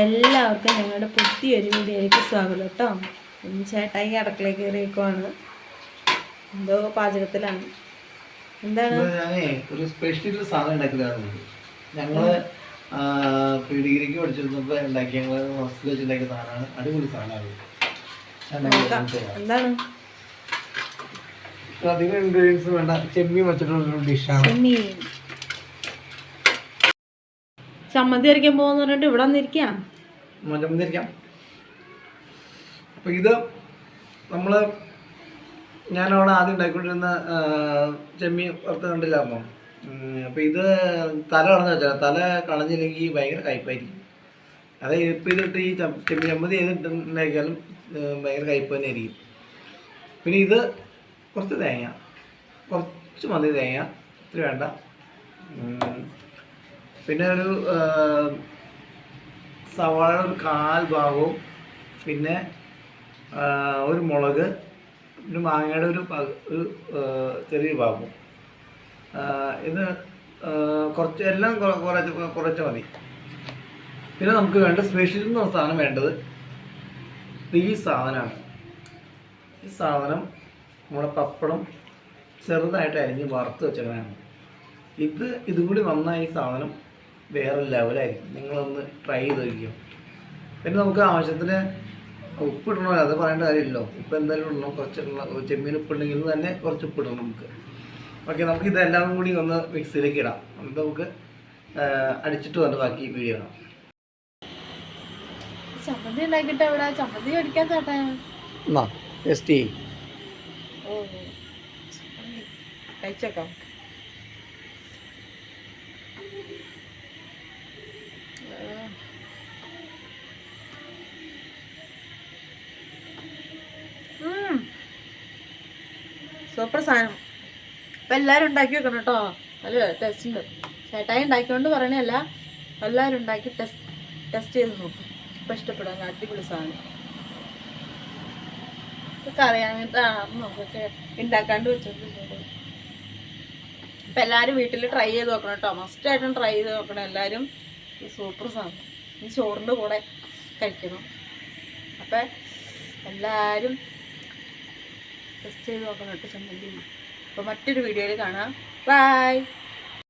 എല്ലാവർക്കും ഞങ്ങളുടെ പുതിയൊരു വീഡിയോയിലേക്ക് സ്വാഗതം കേട്ടോ. ചേട്ടായി അടുക്കളയിൽ കയറിയേക്കുവാണ്, എന്തോ പാചകത്തിലാണ്. എന്താണ്? ഞാനേ ഒരു സ്പെഷ്യൽ സാധനം ഉണ്ടാക്കിയതാണ്. ഞങ്ങള് ഡിഗ്രിക്ക് പഠിച്ചിരുന്നപ്പോ ഉണ്ടാക്കിയ ഹോസ്റ്റലിൽ വെച്ചുണ്ടാക്കിയ സാധനമാണ്. അടിപൊളി സാധനമാണ്. എന്താണ്? അധികം ഇൻഗ്രീഡിയൻസ് വേണ്ട, ചെമ്മീൻ വെച്ചിട്ടുള്ള ഡിഷാണ്. ചമ്മന്തി അരയ്ക്കാൻ പോകുന്ന പറഞ്ഞിട്ട് ഇവിടെ വന്നിരിക്കാം. അപ്പൊ ഇത് ഞാനവിടെ ആദ്യം ഉണ്ടാക്കിക്കൊണ്ടിരുന്ന ചെമ്മീൻ വറുത്ത് കണ്ടില്ലായിരുന്നോ? അപ്പൊ ഇത് തല കളഞ്ഞു വെച്ചാൽ തല കളഞ്ഞില്ലെങ്കിൽ ഭയങ്കര കയ്പായിരിക്കും. അതായത് ഇപ്പം ഇതിട്ട് ഈ ചെമ്മീൻ ചമ്മന്തി ചെയ്തിട്ടുണ്ടാക്കിയാലും ഭയങ്കര കയ്പ് തന്നെ ആയിരിക്കും. പിന്നെ ഇത് കുറച്ച് തേങ്ങ, കുറച്ച് മതി തേങ്ങ, ഇത്തിരി വേണ്ട. പിന്നെ ഒരു സവാള ഒരു 1/4 ഭാഗവും, പിന്നെ ഒരു മുളക്, പിന്നെ മാങ്ങയുടെ ഒരു ചെറിയ ഭാഗവും. ഇത് കുറച്ച് എല്ലാം കുറച്ച് മതി. പിന്നെ നമുക്ക് വേണ്ട സ്പെഷ്യൽ എന്ന് പറഞ്ഞ സാധനം വേണ്ടത് ഈ സാധനമാണ്. ഈ സാധനം നമ്മുടെ പപ്പടം ചെറുതായിട്ട് അരിഞ്ഞ് വറുത്ത് വെച്ചതാണ്. ഇതും കൂടി വന്നാൽ ഈ സാധനം വേറെ ലെവലായിരിക്കും. നിങ്ങളൊന്ന് ട്രൈ ചെയ്ത് നോക്കിയോ. പിന്നെ നമുക്ക് ആവശ്യത്തിന് ഉപ്പിടണോ, അത് പറയേണ്ട കാര്യമില്ലല്ലോ. ഉപ്പ് എന്തായാലും ഇടണം. കുറച്ച് ചെമ്മീൻ ഉപ്പുണ്ടെങ്കിൽ തന്നെ കുറച്ച് ഉപ്പിടണം നമുക്ക്. ഓക്കെ, നമുക്ക് ഇതെല്ലാം കൂടി ഒന്ന് മിക്സിയിലേക്ക് ഇടാം. എന്നിട്ട് നമുക്ക് അടിച്ചിട്ട് വന്ന് ബാക്കി വീഡിയോ കാണാം. ചമ്മന്തി ഉണ്ടാക്കിയിട്ട് എവിടെ ചമ്മന്തി അടിക്കാൻ ചേട്ടാ? ടേസ്റ്റ് ചെയ്യും. കഴിച്ചേക്കാം. സൂപ്പർ സാധനം. അപ്പം എല്ലാവരും ഉണ്ടാക്കി വെക്കണം കേട്ടോ. നല്ല ടേസ്റ്റ് ഉണ്ട്. ചേട്ടായി ഉണ്ടാക്കിക്കൊണ്ട് പറയണല്ല, എല്ലാവരും ഉണ്ടാക്കി ടെസ്റ്റ് ചെയ്ത് നോക്കും. അപ്പം ഇഷ്ടപ്പെടാൻ അടിപൊളി സാധനം. ഇതൊക്കെ അറിയാനായിട്ടാണ് നോക്കൊക്കെ ഉണ്ടാക്കാണ്ട് വെച്ചോണ്ടിരുന്നത്. അപ്പം എല്ലാവരും വീട്ടിൽ ട്രൈ ചെയ്ത് നോക്കണം കേട്ടോ. മസ്റ്റായിട്ടും ട്രൈ ചെയ്ത് നോക്കണം എല്ലാവരും. സൂപ്പർ സാധനം. ഈ ചോറിൻ്റെ കൂടെ കഴിക്കണം. അപ്പം എല്ലാവരും ടെസ്റ്റ് ചെയ്ത് നോക്കണം കേട്ടോ ചമ്മന്തി. അപ്പോൾ മറ്റൊരു വീഡിയോയിൽ കാണാം. ബൈ.